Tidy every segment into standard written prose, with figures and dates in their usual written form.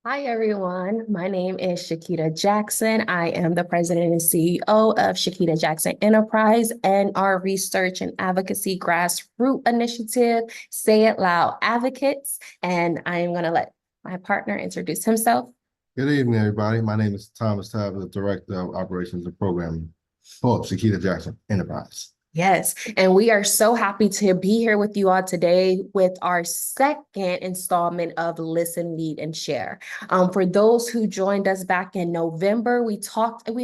Hi, everyone. My name is Chiquita Jackson. I am the president and CEO of Chiquita Jackson Enterprise and our research and advocacy grassroots initiative, Say It Loud Advocates. And I am going to let my partner introduce himself. Good evening, everybody. My name is Thomas Tabler, Director of Operations and Programming for Chiquita Jackson Enterprise. Yes, and we are so happy to be here with you all today with our second installment of Listen, Lead, and Share. For those who joined us back in November, we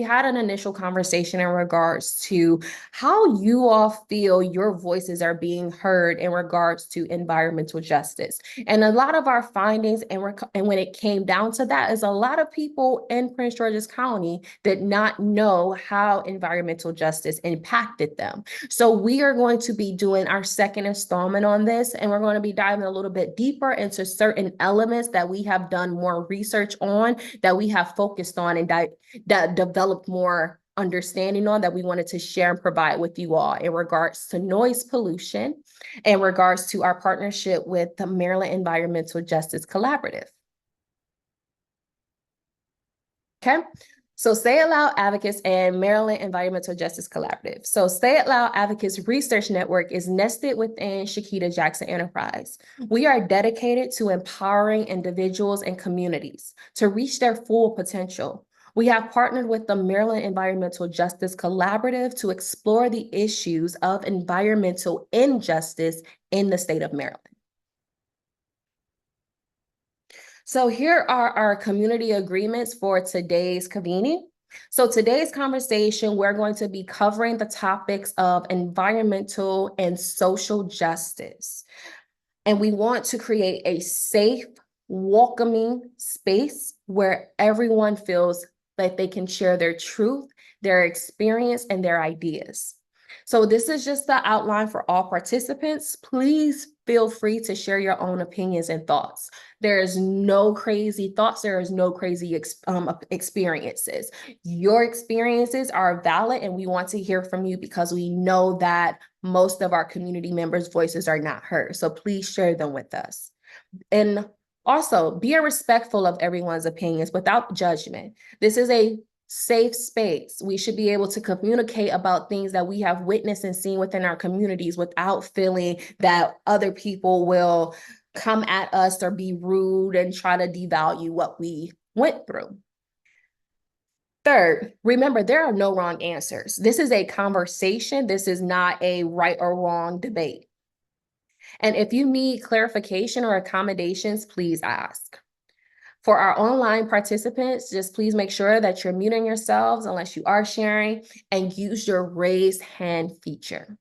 had an initial conversation in regards to how you all feel your voices are being heard in regards to environmental justice. And a lot of our findings, and when it came down to that, is a lot of people in Prince George's County did not know how environmental justice impacted them. So we are going to be doing our second installment on this, and we're going to be diving a little bit deeper into certain elements that we have done more research on, that we have focused on and developed more understanding on, that we wanted to share and provide with you all in regards to noise pollution, in regards to our partnership with the Maryland Environmental Justice Collaborative. Okay. So Say It Loud Advocates and Maryland Environmental Justice Collaborative. So Say It Loud Advocates Research Network is nested within Chiquita Jackson Enterprise. We are dedicated to empowering individuals and communities to reach their full potential. We have partnered with the Maryland Environmental Justice Collaborative to explore the issues of environmental injustice in the state of Maryland. So here are our community agreements for today's convening. So today's conversation, we're going to be covering the topics of environmental and social justice. And we want to create a safe, welcoming space where everyone feels like they can share their truth, their experience, and their ideas. So this is just the outline for all participants. Please feel free to share your own opinions and thoughts. There is no crazy thoughts. There is no crazy experiences. Your experiences are valid, and we want to hear from you because we know that most of our community members' voices are not heard. So please share them with us. And also, be respectful of everyone's opinions without judgment. This is a safe space. We should be able to communicate about things that we have witnessed and seen within our communities without feeling that other people will come at us or be rude and try to devalue what we went through. Third, remember, there are no wrong answers. This is a conversation. This is not a right or wrong debate. And if you need clarification or accommodations, please ask. For our online participants, just please make sure that you're muting yourselves unless you are sharing, and use your raise hand feature.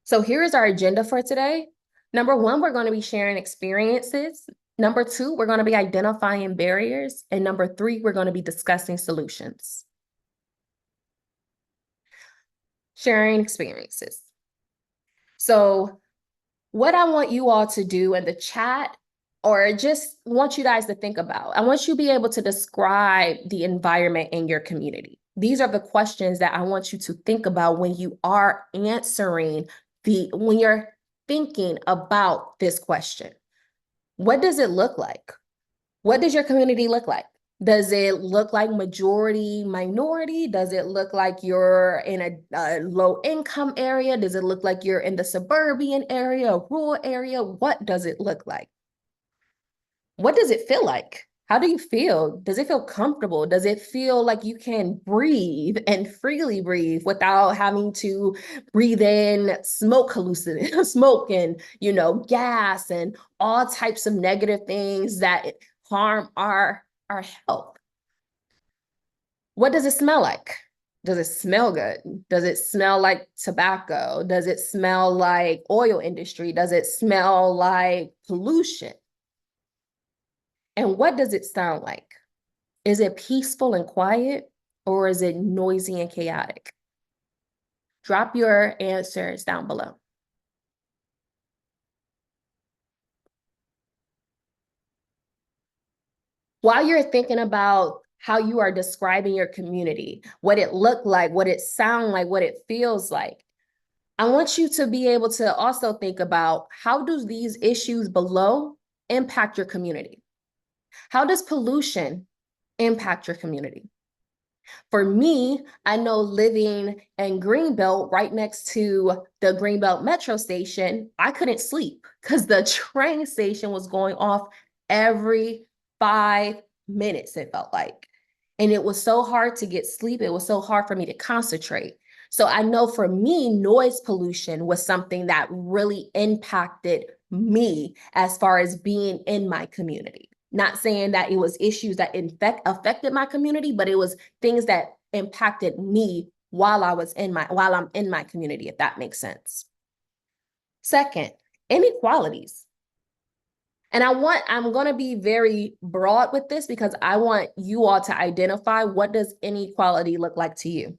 So here is our agenda for today. Number one, we're going to be sharing experiences. Number two, we're going to be identifying barriers. And number three, we're going to be discussing solutions. Sharing experiences. So what I want you all to do in the chat, or just want you guys to think about, I want you to be able to describe the environment in your community. These are the questions that I want you to think about when you are answering when you're thinking about this question. What does it look like? What does your community look like? Does it look like majority minority? Does it look like you're in a low income area? Does it look like you're in the suburban area, rural area? What does it look like? What does it feel like? How do you feel? Does it feel comfortable? Does it feel like you can breathe and freely breathe without having to breathe in smoke smoke and, gas and all types of negative things that harm our health? What does it smell like? Does it smell good? Does it smell like tobacco? Does it smell like oil industry? Does it smell like pollution? And what does it sound like? Is it peaceful and quiet, or is it noisy and chaotic? Drop your answers down below. While you're thinking about how you are describing your community, what it looked like, what it sounds like, what it feels like, I want you to be able to also think about, how do these issues below impact your community? How does pollution impact your community? For me, I know living in Greenbelt, right next to the Greenbelt metro station, I couldn't sleep because the train station was going off every 5 minutes, it felt like. And it was so hard to get sleep. It was so hard for me to concentrate. So I know for me, noise pollution was something that really impacted me as far as being in my community. Not saying that it was issues that affected my community, but it was things that impacted me while I'm in my community, if that makes sense. Second, inequalities. And I'm going to be very broad with this because I want you all to identify, what does inequality look like to you?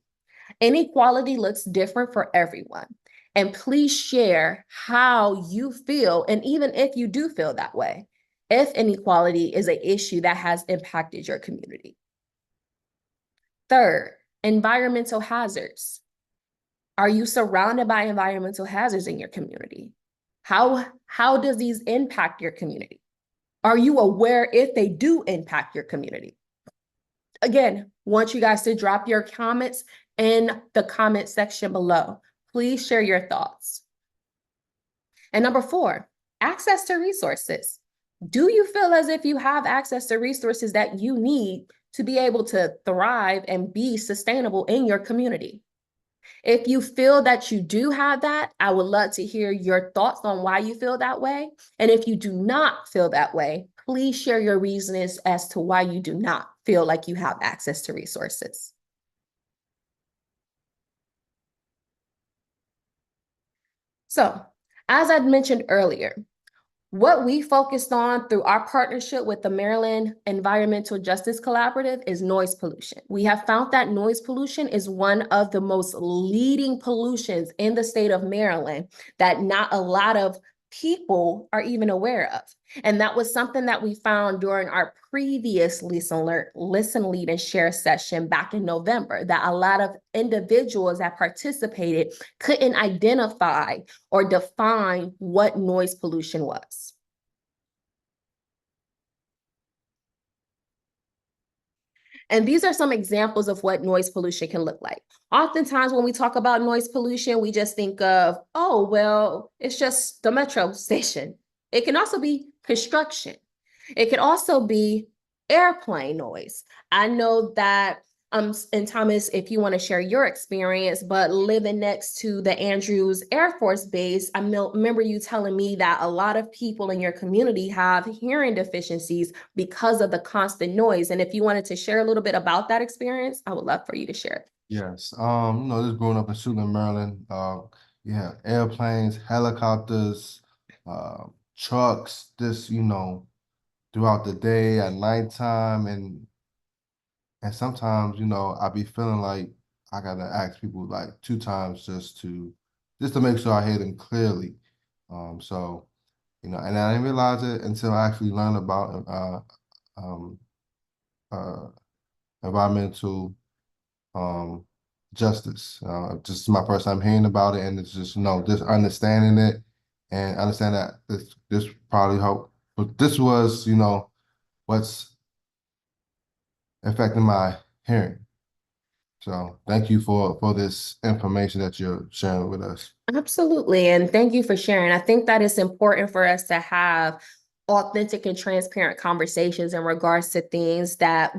Inequality looks different for everyone. And please share how you feel, and even if you do feel that way, if inequality is an issue that has impacted your community. Third, environmental hazards. Are you surrounded by environmental hazards in your community? How does these impact your community? Are you aware if they do impact your community? Again, want you guys to drop your comments in the comment section below. Please share your thoughts. And number 4, access to resources. Do you feel as if you have access to resources that you need to be able to thrive and be sustainable in your community? If you feel that you do have that, I would love to hear your thoughts on why you feel that way. And if you do not feel that way, please share your reasons as to why you do not feel like you have access to resources. So, as I mentioned earlier, what we focused on through our partnership with the Maryland Environmental Justice Collaborative is noise pollution. We have found that noise pollution is one of the most leading pollutions in the state of Maryland that not a lot of people are even aware of. And that was something that we found during our previous Listen, Lead, and Share session back in November, that a lot of individuals that participated couldn't identify or define what noise pollution was. And these are some examples of what noise pollution can look like. Oftentimes, when we talk about noise pollution, we just think of, oh, well, it's just the metro station. It can also be construction. It can also be airplane noise. I know that, and Thomas, if you want to share your experience, but living next to the Andrews Air Force Base, I remember you telling me that a lot of people in your community have hearing deficiencies because of the constant noise. And if you wanted to share a little bit about that experience, I would love for you to share it. Yes. Just growing up in Suitland, Maryland, yeah, airplanes, helicopters, trucks, throughout the day, at nighttime, and sometimes, I be feeling like I gotta ask people like 2 times just to make sure I hear them clearly. So, and I didn't realize it until I actually learned about um, uh, environmental justice. Just my first time hearing about it, and it's just just understanding it and understand that this probably helped. But this was what's affecting my hearing. So thank you for this information that you're sharing with us. Absolutely. And thank you for sharing. I think that it's important for us to have authentic and transparent conversations in regards to things that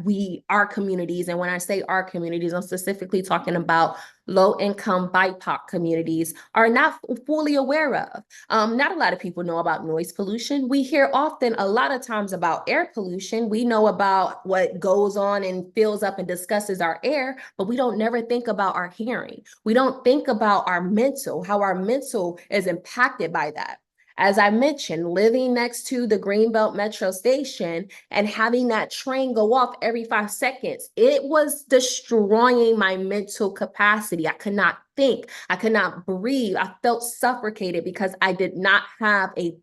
our communities, and when I say our communities, I'm specifically talking about low-income BIPOC communities, are not fully aware of. Not a lot of people know about noise pollution. We hear often, a lot of times, about air pollution. We know about what goes on and fills up and discusses our air, but we don't never think about our hearing. We don't think about our mental, how our mental is impacted by that. As I mentioned, living next to the Greenbelt Metro Station and having that train go off every 5 seconds, it was destroying my mental capacity. I could not think, I could not breathe. I felt suffocated because I did not have a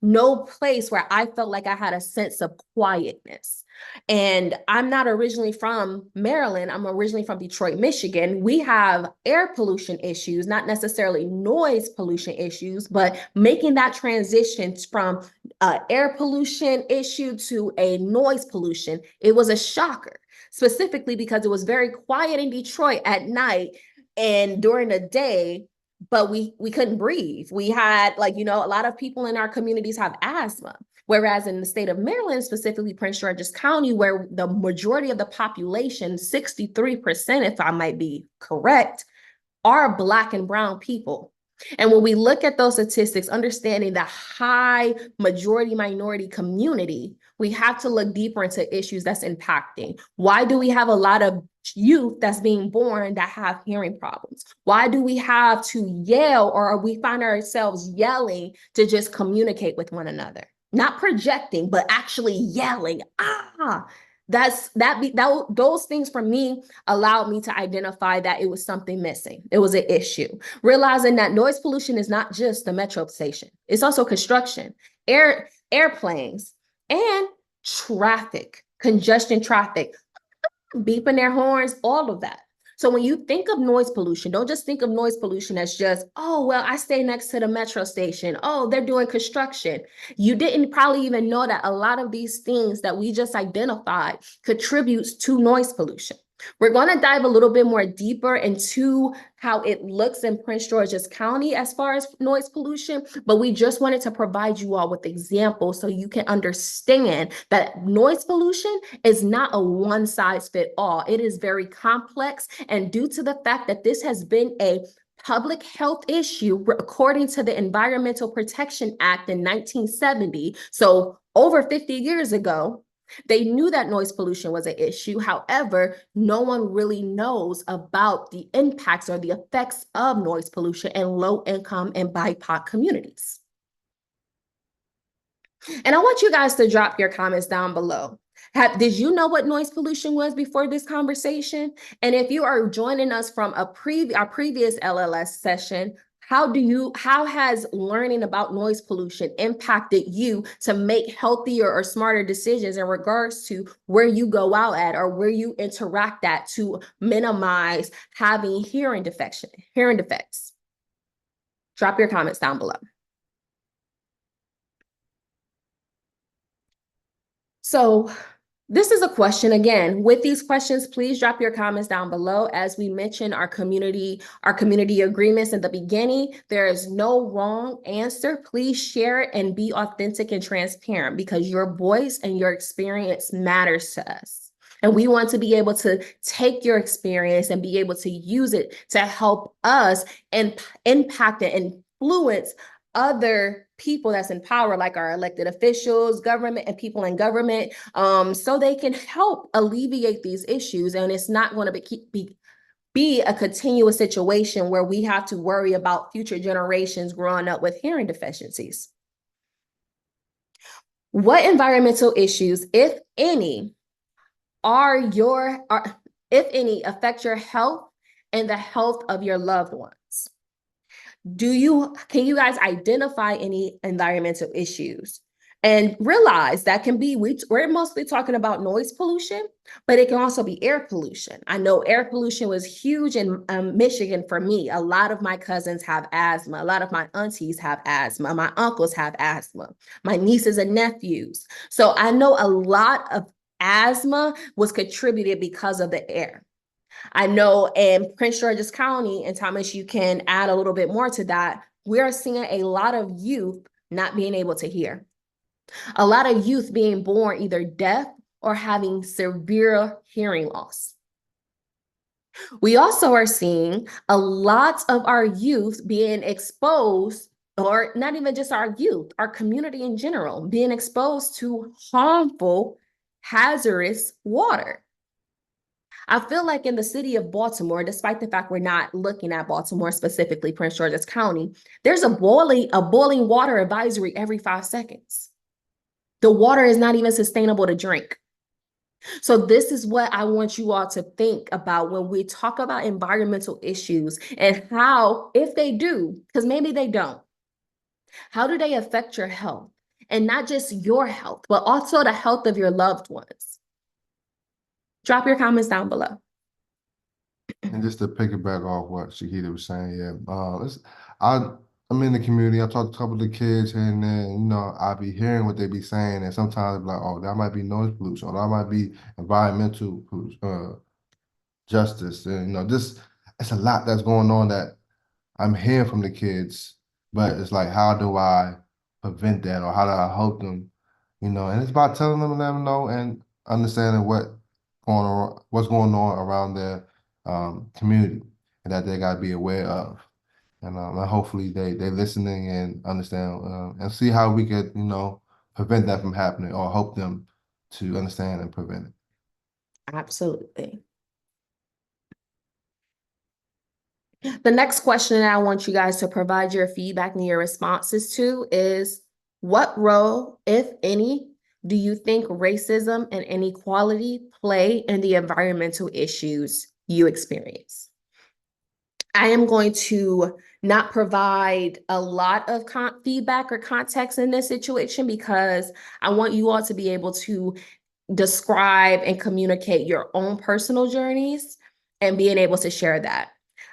no place where I felt like I had a sense of quietness. And I'm not originally from Maryland. I'm originally from Detroit, Michigan. We have air pollution issues, not necessarily noise pollution issues, but making that transition from air pollution issue to a noise pollution, it was a shocker, specifically because it was very quiet in Detroit at night and during the day, but we couldn't breathe. We had, like, a lot of people in our communities have asthma. Whereas in the state of Maryland, specifically Prince George's County, where the majority of the population, 63%, if I might be correct, are Black and brown people. And when we look at those statistics, understanding the high majority minority community, we have to look deeper into issues that's impacting. Why do we have a lot of youth that's being born that have hearing problems? Why do we have to yell, or we find ourselves yelling to just communicate with one another? Not projecting, but actually yelling. Those things for me allowed me to identify that it was something missing. It was an issue. Realizing that noise pollution is not just the metro station. It's also construction, airplanes, and traffic, congestion traffic, beeping their horns, all of that. So when you think of noise pollution, don't just think of noise pollution as just, oh, well, I stay next to the metro station. Oh, they're doing construction. You didn't probably even know that a lot of these things that we just identified contributes to noise pollution. We're going to dive a little bit more deeper into how it looks in Prince George's County as far as noise pollution, but we just wanted to provide you all with examples so you can understand that noise pollution is not a one size fit all. It is very complex, and due to the fact that this has been a public health issue according to the Environmental Protection Act in 1970, so over 50 years ago, they knew that noise pollution was an issue. However, no one really knows about the impacts or the effects of noise pollution in low-income and BIPOC communities. And I want you guys to drop your comments down below. Did you know what noise pollution was before this conversation? And if you are joining us from our previous LLS session, how has learning about noise pollution impacted you to make healthier or smarter decisions in regards to where you go out at or where you interact at to minimize having hearing defects? Drop your comments down below. So this is a question. Again, with these questions, please drop your comments down below. As we mentioned, our community agreements in the beginning, there is no wrong answer. Please share it and be authentic and transparent, because your voice and your experience matters to us. And we want to be able to take your experience and be able to use it to help us and impact and influence other people that's in power, like our elected officials, government, and people in government, so they can help alleviate these issues. And it's not going to be a continuous situation where we have to worry about future generations growing up with hearing deficiencies. What environmental issues, if any, affect your health and the health of your loved ones? Can you guys identify any environmental issues? And realize that we're mostly talking about noise pollution, but it can also be air pollution. I know air pollution was huge in Michigan for me. A lot of my cousins have asthma. A lot of my aunties have asthma. My uncles have asthma. My nieces and nephews. So I know a lot of asthma was contributed because of the air. I know in Prince George's County, and Thomas, you can add a little bit more to that, we're seeing a lot of youth not being able to hear. A lot of youth being born either deaf or having severe hearing loss. We also are seeing a lot of our youth being exposed, or not even just our youth, our community in general, being exposed to harmful, hazardous water. I feel like in the city of Baltimore, despite the fact we're not looking at Baltimore specifically, Prince George's County, there's a boiling water advisory every 5 seconds. The water is not even sustainable to drink. So this is what I want you all to think about when we talk about environmental issues and how, if they do, because maybe they don't, how do they affect your health? and not just your health, but also the health of your loved ones? Drop your comments down below. And just to piggyback off what Chiquita was saying, yeah, I I'm in the community. I talk to a couple of the kids here and there. And, I be hearing what they be saying, and sometimes I'm like, oh, that might be noise pollution, or that might be environmental justice. And this it's a lot that's going on that I'm hearing from the kids, but it's like, how do I prevent that, or how do I help them? And it's about telling them, let them know, and understanding what's going on around their community, and that they got to be aware of. And hopefully they listening and understand, and see how we could, prevent that from happening, or help them to understand and prevent it. Absolutely. The next question that I want you guys to provide your feedback and your responses to is, what role, if any, do you think racism and inequality play in the environmental issues you experience? I am going to not provide a lot of feedback or context in this situation, because I want you all to be able to describe and communicate your own personal journeys and being able to share that.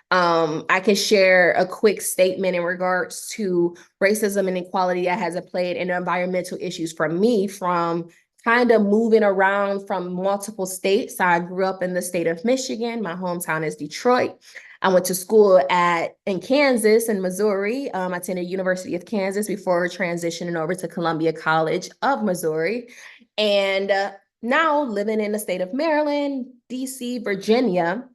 I can share a quick statement in regards to racism and inequality that has played in environmental issues for me, from kind of moving around from multiple states. I grew up in the state of Michigan. My hometown is Detroit. I went to school in Kansas and Missouri. I attended University of Kansas before transitioning over to Columbia College of Missouri. And now living in the state of Maryland, DC, Virginia,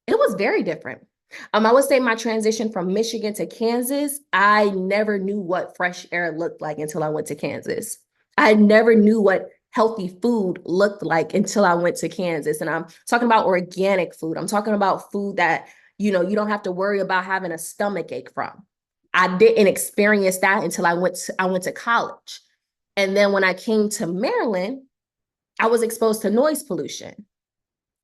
it was very different. I would say my transition from Michigan to Kansas, I never knew what fresh air looked like until I went to Kansas. I never knew what healthy food looked like until I went to Kansas. And I'm talking about organic food. I'm talking about food that, you don't have to worry about having a stomach ache from. I didn't experience that until I went to college. And then when I came to Maryland, I was exposed to noise pollution.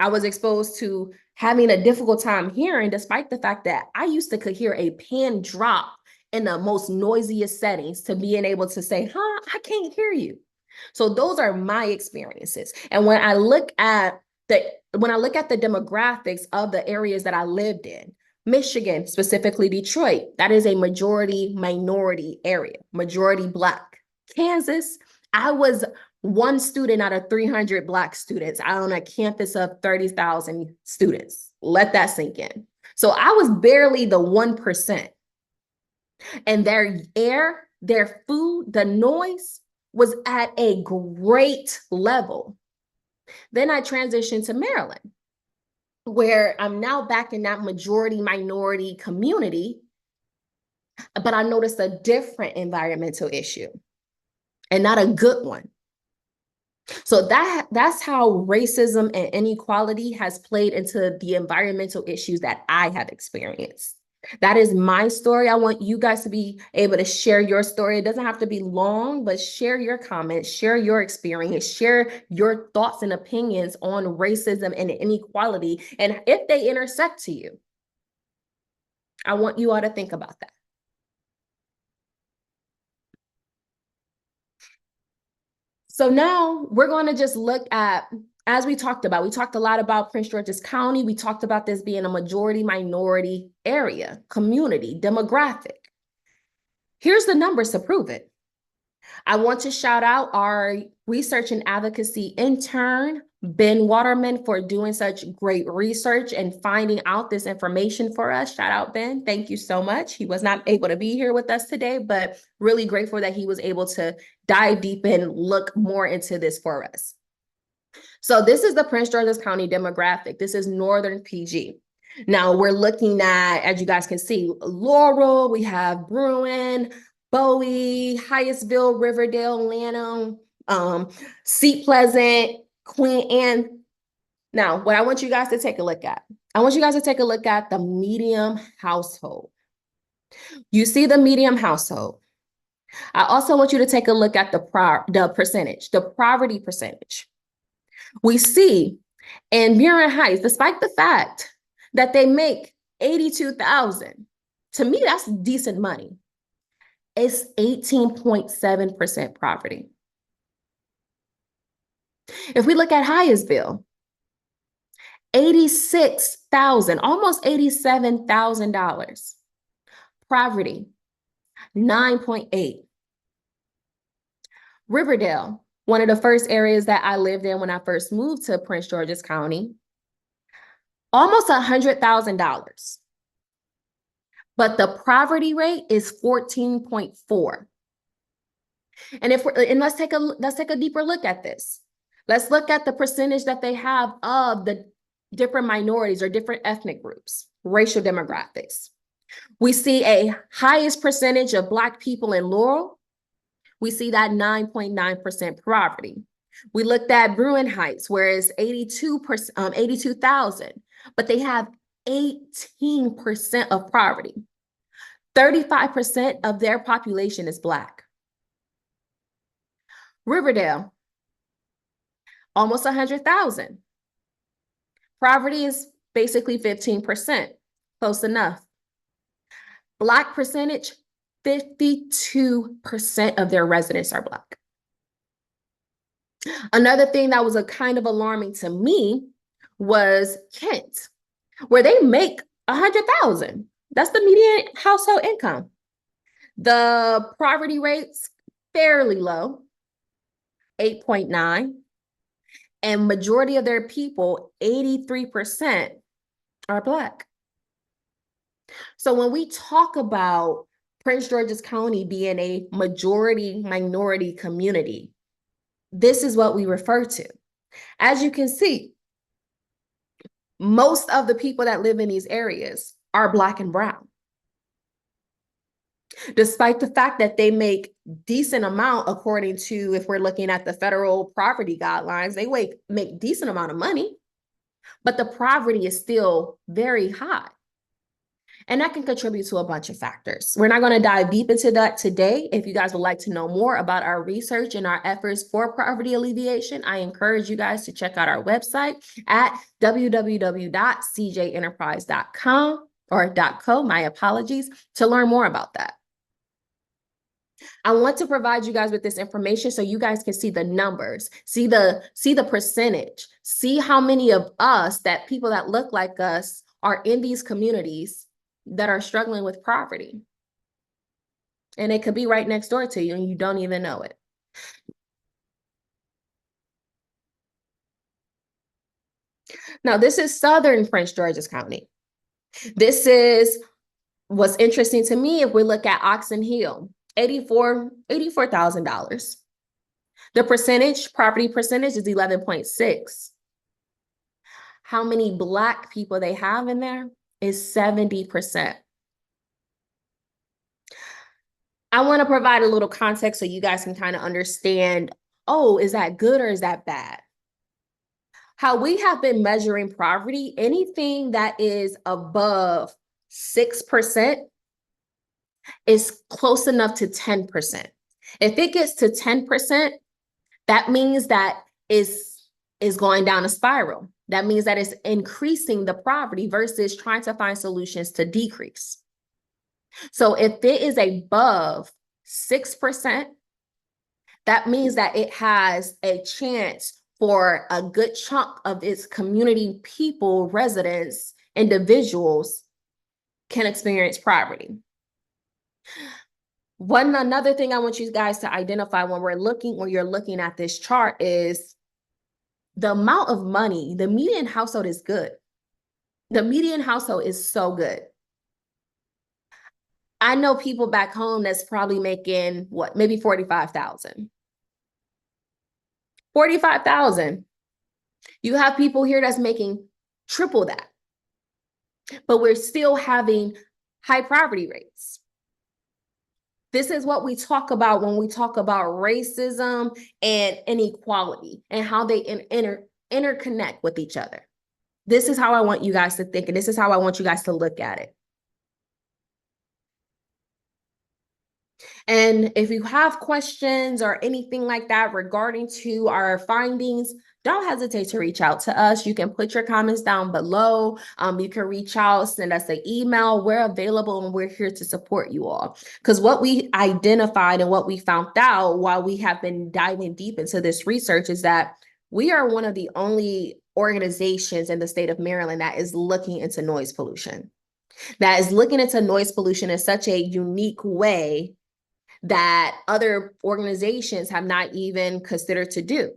I was exposed to having a difficult time hearing, despite the fact that I used to could hear a pin drop in the most noisiest settings, to being able to say, I can't hear you. So those are my experiences. And when I look at the demographics of the areas that I lived in, Michigan, specifically Detroit, that is a majority minority area, majority Black. Kansas, I was one student out of 300 Black students on a campus of 30,000 students. Let that sink in. So I was barely the 1%. And their air, their food, the noise was at a great level. Then I transitioned to Maryland, where I'm now back in that majority minority community, but I noticed a different environmental issue, and not a good one. So that's how racism and inequality has played into the environmental issues that I have experienced. That is my story. I want you guys to be able to share your story. It doesn't have to be long, but share your comments, share your experience, share your thoughts and opinions on racism and inequality. And if they intersect to you, I want you all to think about that. So now we're going to just look at, as we talked a lot about Prince George's County. We talked about this being a majority minority area, community, demographic. Here's the numbers to prove it. I want to shout out our research and advocacy intern, Ben Waterman, for doing such great research and finding out this information for us. Shout out, Ben. Thank you so much. He was not able to be here with us today, but really grateful that he was able to dive deep and look more into this for us. So this is the Prince George's County demographic. This is Northern PG. Now we're looking at, as you guys can see, Laurel, we have Bruin, Bowie, Hyattsville, Riverdale, Lanham, Seat Pleasant, Queen Anne. Now, what I want you guys to take a look at, the medium household. You see the medium household. I also want you to take a look at the percentage, the poverty percentage. We see in Buren Heights, despite the fact that they make $82,000, to me, that's decent money. It's 18.7% poverty. If we look at Hyattsville, 86,000, almost $87,000. Poverty, 9.8. Riverdale, one of the first areas that I lived in when I first moved to Prince George's County, almost $100,000. But the poverty rate is 14.4. And let's take a deeper look at this. Let's look at the percentage that they have of the different minorities or different ethnic groups, racial demographics. We see a highest percentage of Black people in Laurel. We see that 9.9% poverty. We looked at Bruin Heights, where it's 82,000, but they have 18% of poverty. 35% of their population is Black. Riverdale, almost 100,000. Poverty is basically 15%, close enough. Black percentage, 52% of their residents are Black. Another thing that was a kind of alarming to me was Kent, where they make 100,000. That's the median household income. The poverty rate's fairly low, 8.9, and majority of their people, 83%, are Black. So when we talk about Prince George's County being a majority minority community, this is what we refer to. As you can see, most of the people that live in these areas are Black and brown. Despite the fact that they make decent amount, according to, if we're looking at the federal poverty guidelines, they make decent amount of money, but the poverty is still very high. And that can contribute to a bunch of factors. We're not going to dive deep into that today. If you guys would like to know more about our research and our efforts for poverty alleviation, I encourage you guys to check out our website at www.cjenterprise.com or .co, my apologies, to learn more about that. I want to provide you guys with this information so you guys can see the numbers, see the percentage, see how many of us, that people that look like us, are in these communities that are struggling with poverty. And it could be right next door to you and you don't even know it. Now, this is Southern Prince George's County. This is what's interesting to me. If we look at Oxon Hill, $84,000. The property percentage is 11.6. How many Black people they have in there is 70%. I want to provide a little context so you guys can kind of understand, oh, is that good or is that bad? How we have been measuring poverty, anything that is above 6% is close enough to 10%. If it gets to 10%, that means that is going down a spiral. That means that it's increasing the poverty versus trying to find solutions to decrease. So if it is above 6%, that means that it has a chance for a good chunk of its community people, residents, individuals can experience poverty. Another thing I want you guys to identify when you're looking at this chart is the amount of money. The median household is good. The median household is so good. I know people back home that's probably making maybe 45,000. 45,000. You have people here that's making triple that. But we're still having high poverty rates. This is what we talk about when we talk about racism and inequality and how they interconnect with each other. This is how I want you guys to think, and this is how I want you guys to look at it. And if you have questions or anything like that regarding to our findings, don't hesitate to reach out to us. You can put your comments down below. You can reach out, send us an email. We're available and we're here to support you all. Because what we identified and what we found out while we have been diving deep into this research is that we are one of the only organizations in the state of Maryland that is looking into noise pollution, that is looking into noise pollution in such a unique way that other organizations have not even considered to do.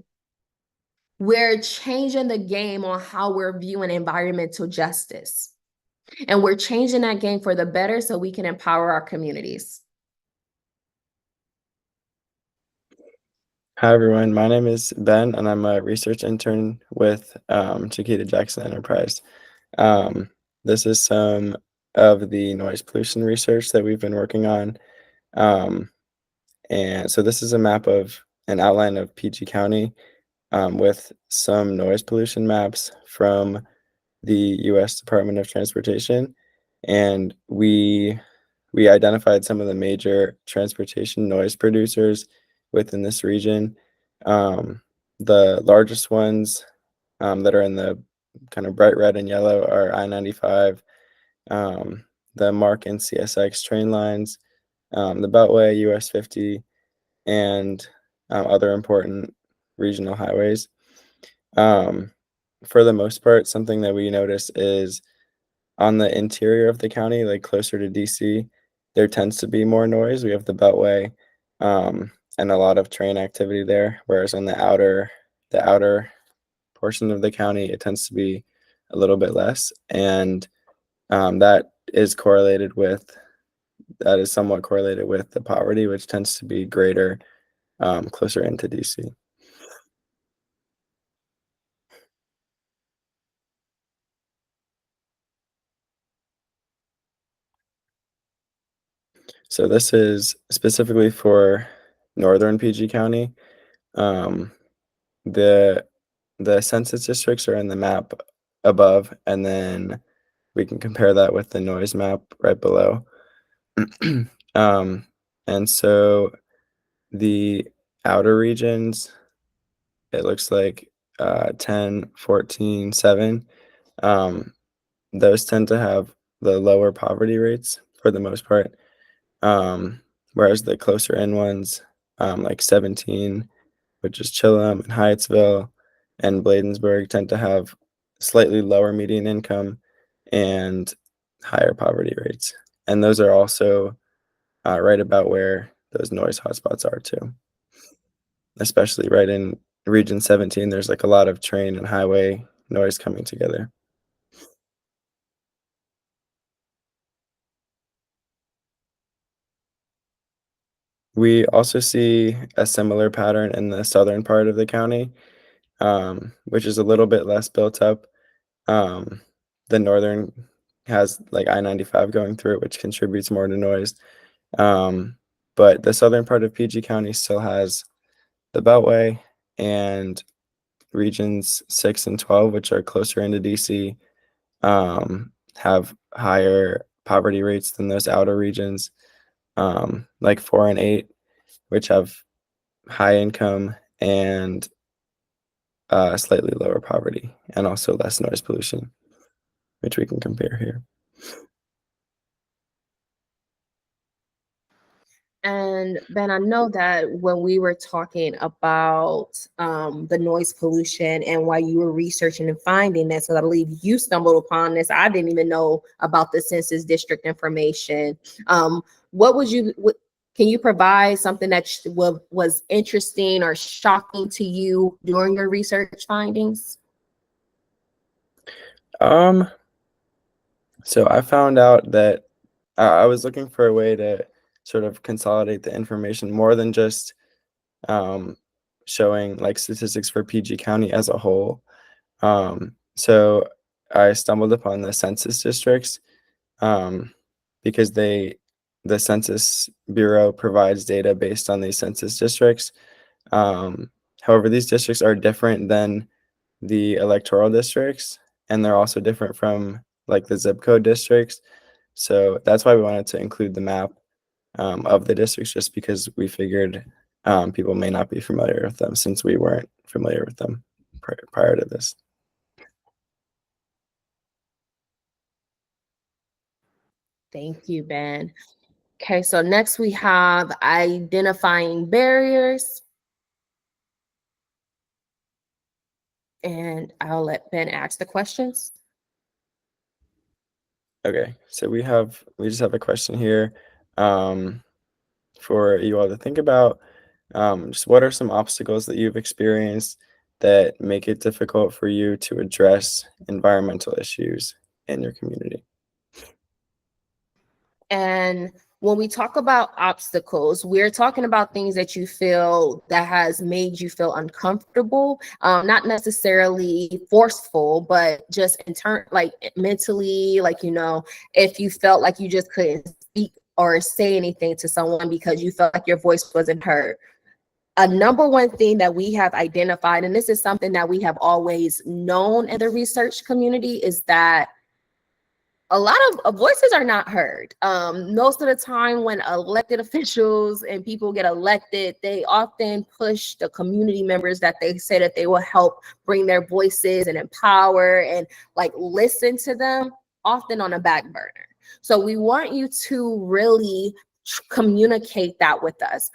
We're changing the game on how we're viewing environmental justice. And we're changing that game for the better so we can empower our communities. Hi, everyone. My name is Ben, and I'm a research intern with Chiquita Jackson Enterprise. This is some of the noise pollution research that we've been working on. And so this is a map of an outline of PG County with some noise pollution maps from the U.S. Department of Transportation. And we identified some of the major transportation noise producers within this region. The largest ones that are in the kind of bright red and yellow are I-95, the MARC and CSX train lines, the Beltway, US 50, and other important regional highways. For the most part, something that we notice is on the interior of the county, like closer to DC, there tends to be more noise. We have the Beltway, and a lot of train activity there, whereas on the outer portion of the county, it tends to be a little bit less, and that is somewhat correlated with the poverty, which tends to be greater closer into DC. So this is specifically for northern PG County. Um, the census districts are in the map above, and then we can compare that with the noise map right below. And so the outer regions, it looks like 10, 14, 7. Those tend to have the lower poverty rates for the most part. Whereas the closer in ones, like 17, which is Chillum and Hyattsville and Bladensburg, tend to have slightly lower median income and higher poverty rates. And those are also right about where those noise hotspots are too. Especially right in Region 17, there's like a lot of train and highway noise coming together. We also see a similar pattern in the southern part of the county, which is a little bit less built up. The northern has like I-95 going through it, which contributes more to noise. But the southern part of PG County still has the Beltway and regions 6 and 12, which are closer into DC, have higher poverty rates than those outer regions, like 4 and 8, which have high income and slightly lower poverty and also less noise pollution, which we can compare here. And Ben, I know that when we were talking about the noise pollution and why you were researching and finding this, I believe you stumbled upon this. I didn't even know about the census district information. Can you provide something that was interesting or shocking to you during your research findings? So I found out that I was looking for a way to sort of consolidate the information more than just showing like statistics for PG County as a whole. So I stumbled upon the census districts because the Census Bureau provides data based on these census districts. However, these districts are different than the electoral districts, and they're also different from like the zip code districts. So that's why we wanted to include the map of the districts, just because we figured people may not be familiar with them since we weren't familiar with them prior to this. Thank you, Ben. Okay, so next we have identifying barriers. And I'll let Ben ask the questions. Okay, so we just have a question here for you all to think about. Just what are some obstacles that you've experienced that make it difficult for you to address environmental issues in your community? And when we talk about obstacles, we're talking about things that you feel that has made you feel uncomfortable, not necessarily forceful, but just in turn, like mentally, like, you know, if you felt like you just couldn't speak or say anything to someone because you felt like your voice wasn't heard. A number one thing that we have identified, and this is something that we have always known in the research community, is that a lot of voices are not heard. Most of the time when elected officials and people get elected, they often push the community members that they say that they will help bring their voices and empower and like listen to them, often on a back burner. So we want you to really communicate that with us.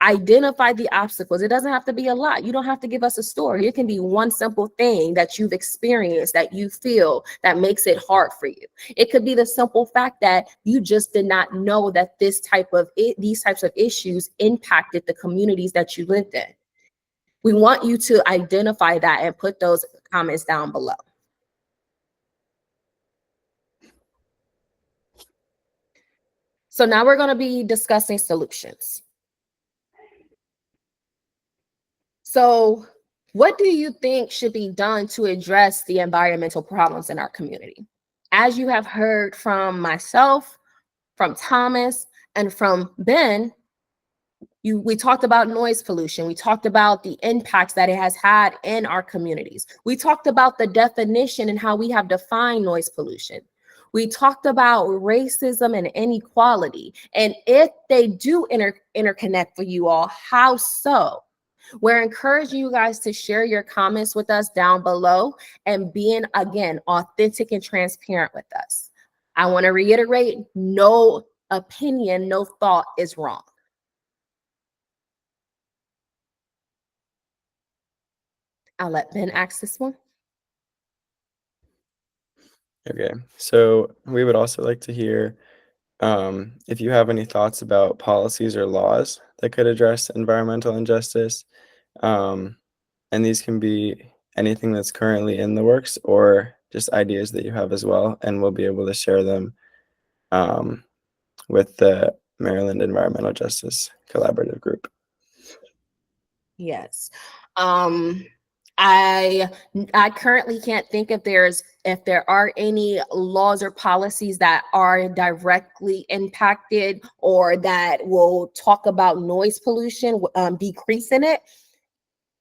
Identify the obstacles. It doesn't have to be a lot. You don't have to give us a story. It can be one simple thing that you've experienced that you feel that makes it hard for you. It could be the simple fact that you just did not know that these types of issues impacted the communities that you lived in. We want you to identify that and put those comments down below. So now we're going to be discussing solutions. So what do you think should be done to address the environmental problems in our community? As you have heard from myself, from Thomas, and from Ben, we talked about noise pollution. We talked about the impacts that it has had in our communities. We talked about the definition and how we have defined noise pollution. We talked about racism and inequality, and if they do interconnect for you all, how so? We're encouraging you guys to share your comments with us down below and being, again, authentic and transparent with us. I want to reiterate, no opinion, no thought is wrong. I'll let Ben ask this one. Okay, so we would also like to hear if you have any thoughts about policies or laws that could address environmental injustice. And these can be anything that's currently in the works or just ideas that you have as well. And we'll be able to share them with the Maryland Environmental Justice Collaborative Group. Yes. I currently can't think if there are any laws or policies that are directly impacted or that will talk about noise pollution, decreasing it.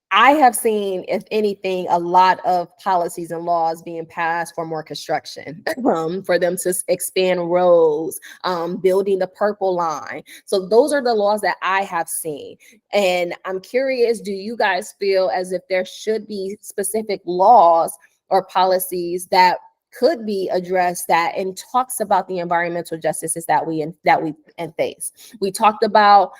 I have seen, if anything, a lot of policies and laws being passed for more construction, for them to expand roads, building the purple line. So those are the laws that I have seen. And I'm curious, do you guys feel as if there should be specific laws or policies that could be addressed that and talks about the environmental justices that we face? We talked about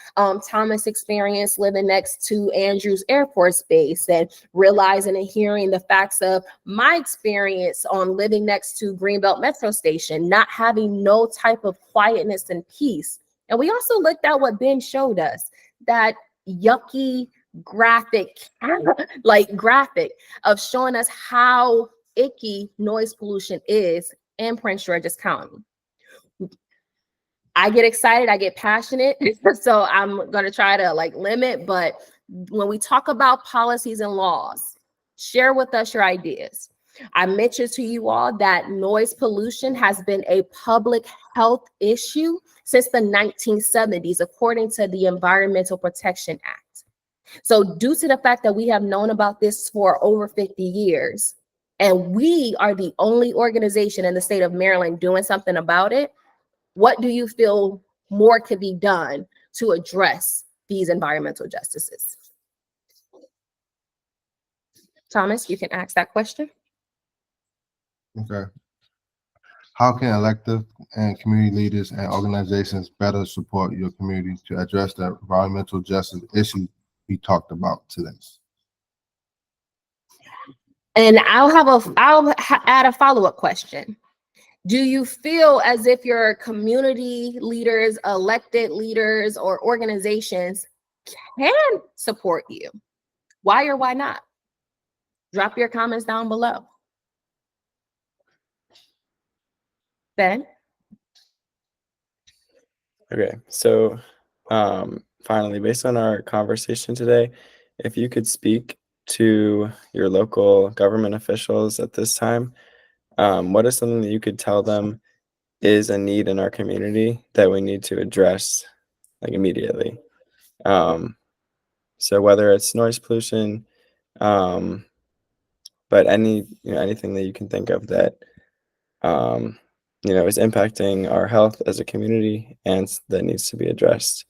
Thomas' experience living next to Andrews Air Force Base and realizing and hearing the facts of my experience on living next to Greenbelt Metro Station, not having no type of quietness and peace. And we also looked at what Ben showed us, that yucky graphic of showing us how icky noise pollution is in Prince George's County. I get excited, I get passionate, so I'm gonna try to limit, but when we talk about policies and laws, share with us your ideas. I mentioned to you all that noise pollution has been a public health issue since the 1970s, according to the Environmental Protection Act. So due to the fact that we have known about this for over 50 years, and we are the only organization in the state of Maryland doing something about it, what do you feel more could be done to address these environmental justices. Thomas, you can ask that question. Okay. How can elected and community leaders and organizations better support your community to address the environmental justice issue we talked about today? And I'll add a follow-up question. Do you feel as if your community leaders, elected leaders, or organizations can support you? Why or why not? Drop your comments down below. Ben? Okay, so finally, based on our conversation today, if you could speak to your local government officials at this time, what is something that you could tell them is a need in our community that we need to address like immediately? So whether it's noise pollution, but anything that you can think of that is impacting our health as a community and that needs to be addressed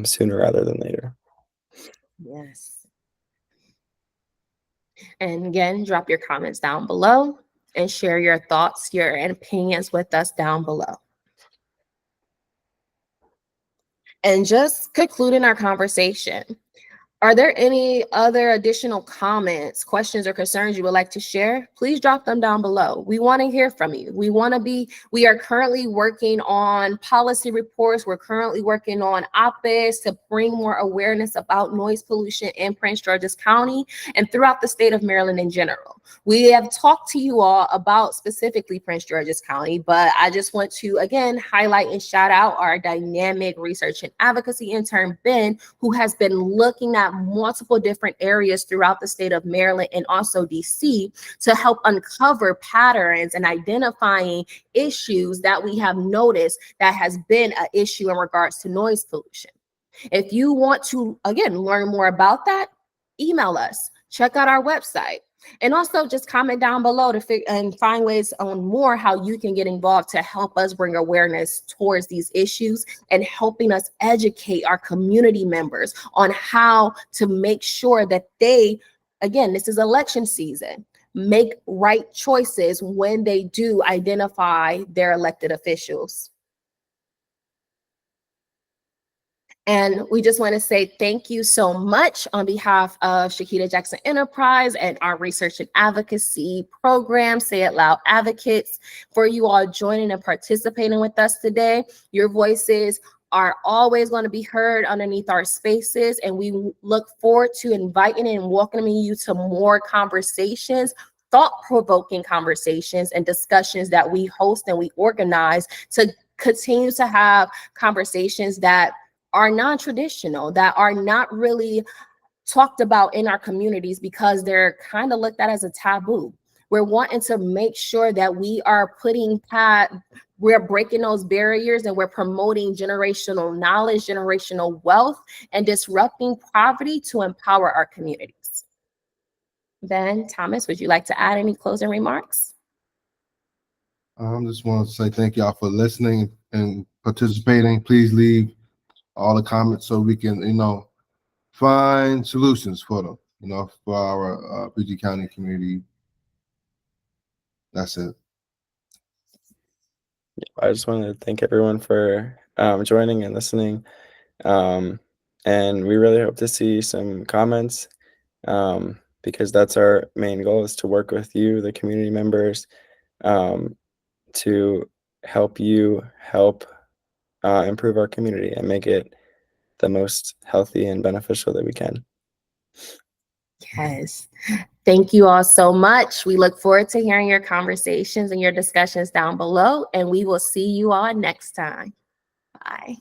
sooner rather than later. Yes. And again, drop your comments down below and share your thoughts, your opinions with us down below. And just concluding our conversation, are there any other additional comments, questions, or concerns you would like to share? Please drop them down below. We want to hear from you. We are currently working on policy reports. We're currently working on op-eds to bring more awareness about noise pollution in Prince George's County and throughout the state of Maryland in general. We have talked to you all about specifically Prince George's County, but I just want to again highlight and shout out our dynamic research and advocacy intern, Ben, who has been looking at multiple different areas throughout the state of Maryland and also DC to help uncover patterns and identifying issues that we have noticed that has been an issue in regards to noise pollution. If you want to, again, learn more about that, email us, check out our website, and also just comment down below and find ways on more how you can get involved to help us bring awareness towards these issues and helping us educate our community members on how to make sure that they, again, this is election season, make right choices when they do identify their elected officials. And we just want to say thank you so much on behalf of Chiquita Jackson Enterprise and our research and advocacy program, Say It Loud Advocates, for you all joining and participating with us today. Your voices are always going to be heard underneath our spaces, and we look forward to inviting and welcoming you to more conversations, thought-provoking conversations and discussions that we host and we organize to continue to have conversations that are non-traditional, that are not really talked about in our communities because they're kind of looked at as a taboo. We're wanting to make sure that we are we're breaking those barriers and we're promoting generational knowledge, generational wealth, and disrupting poverty to empower our communities. Then, Thomas, would you like to add any closing remarks? I just want to say thank y'all for listening and participating. Please leave all the comments so we can, find solutions for them, for our PG County community. That's it. I just wanted to thank everyone for joining and listening. And we really hope to see some comments because that's our main goal, is to work with you, the community members, to help improve our community and make it the most healthy and beneficial that we can. Yes. Thank you all so much. We look forward to hearing your conversations and your discussions down below, and we will see you all next time. Bye.